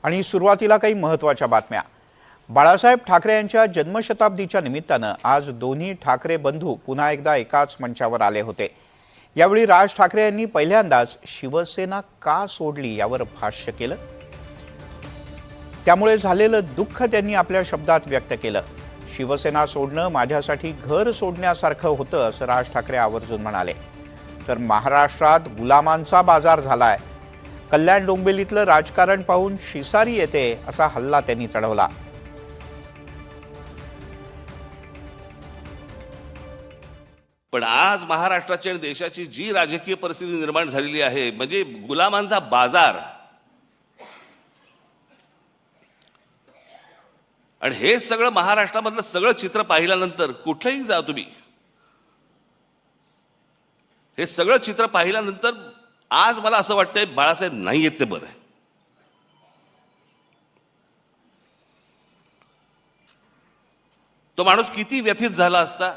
आणि सुरुवातीला काही महत्त्वाच्या बातम्या। बाळासाहेब ठाकरे यांच्या जन्मशताब्दीच्या निमित्तानं आज दोन्ही ठाकरे बंधू पुन्हा एकदा एकाच मंचावर आले होते। यावेळी राज ठाकरे यांनी पहिल्यांदाच शिवसेना का सोडली यावर भाष्य केलं। त्यामुळे झालेलं दुःख त्यांनी आपल्या शब्दात व्यक्त केलं। शिवसेना सोडणं माझ्यासाठी घर सोडण्यासारखं होतं असं राज ठाकरे आवर्जून म्हणाले। तर महाराष्ट्रात गुलामांचा बाजार झालाय, कल्याण डोंबिवलीतलं राजकारण पाहून शिसारी येते असा हल्ला त्यांनी चढवला। पण आज महाराष्ट्राची आणि देशाची जी राजकीय परिस्थिती निर्माण झालेली आहे, म्हणजे गुलामांचा बाजार, आणि हे सगळं महाराष्ट्रामधलं सगळं चित्र पाहिल्यानंतर कुठेही जा तुम्ही, हे सगळं चित्र पाहिल्यानंतर आज मला असं वाटतंय बाळासाहेब नाही येत ते बरं आहे। तो माणूस किती व्यथित झाला असता,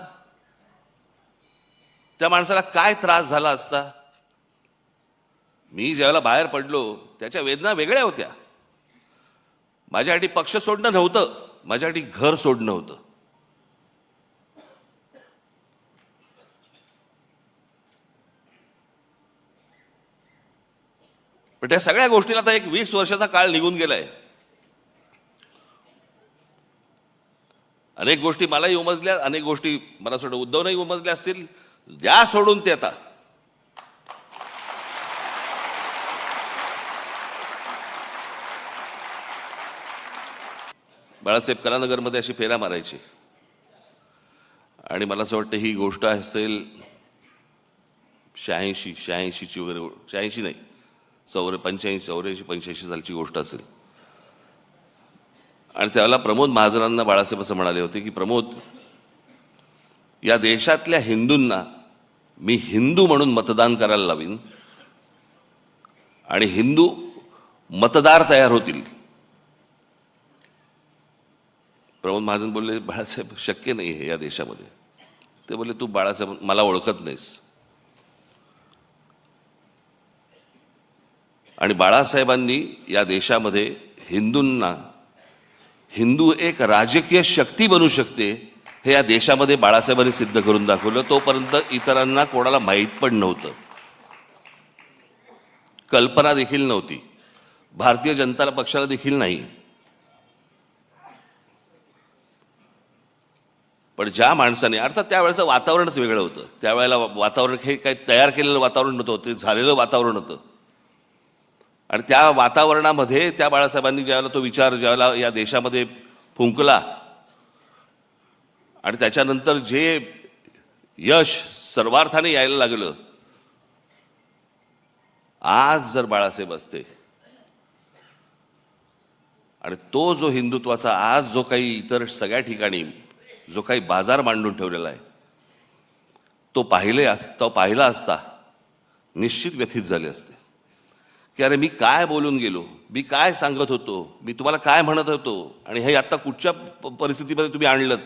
त्या माणसाला काय त्रास झाला असता। मी ज्यावेळेला बाहेर पडलो त्याच्या वेदना वेगळ्या होत्या। माझ्यासाठी पक्ष सोडणं नव्हतं, माझ्यासाठी घर सोडणं होतं। पण त्या सगळ्या गोष्टीला आता एक 20 वर्षाचा काळ निघून गेलाय। अनेक गोष्टी मलाही उमजल्या, अनेक गोष्टी मला सोडून उद्धवनंही उमजल्या असतील। द्या सोडून ते आता। बाळासाहेब कलानगरमध्ये अशी फेऱ्या मारायची, आणि मला असं वाटतं ही गोष्ट असेल 86ची वगैरे, 86 नाही, 85 84 सालची गोष्ट असेल। आणि त्यावेळेला प्रमोद महाजनांना बाळासाहेब असं म्हणाले होते की प्रमोद, या देशातल्या हिंदूंना मी हिंदू म्हणून मतदान करायला लावीन आणि हिंदू मतदार तयार होतील। प्रमोद महाजन बोलले, बाळासाहेब शक्य नाही आहे या देशामध्ये। ते बोलले, तू बाळासाहेब मला ओळखत नाहीस। आणि बाळासाहेबांनी या देशामध्ये हिंदूंना, हिंदू एक राजकीय शक्ती बनू शकते हे या देशामध्ये बाळासाहेबांनी सिद्ध करून दाखवलं। तोपर्यंत इतरांना कोणाला माहीत पण नव्हतं, कल्पना देखील नव्हती, भारतीय जनता पक्षाला देखील नाही। पण ज्या माणसाने, अर्थात त्यावेळेचं वातावरणच वेगळं होतं। त्यावेळेला वातावरण हे काही तयार केलेलं वातावरण नव्हतं, ते झालेलं वातावरण होतं। आणि त्या वातावरणामध्ये त्या बाळासाहेबांनी ज्यावेळेला तो विचार ज्यावेळेला या देशामध्ये फुंकला, आणि त्याच्यानंतर जे यश सर्वार्थाने यायला लागलं, आज जर बाळासाहेब असते आणि तो जो हिंदुत्वाचा आज जो काही इतर सगळ्या ठिकाणी जो काही बाजार मांडून ठेवलेला आहे, तो पाहिला असता निश्चित व्यथित झाले असते की अरे मी काय बोलून गेलो, मी काय सांगत होतो, मी तुम्हाला काय म्हणत होतो, आणि हे आता कुठच्या परिस्थितीमध्ये तुम्ही आणलं।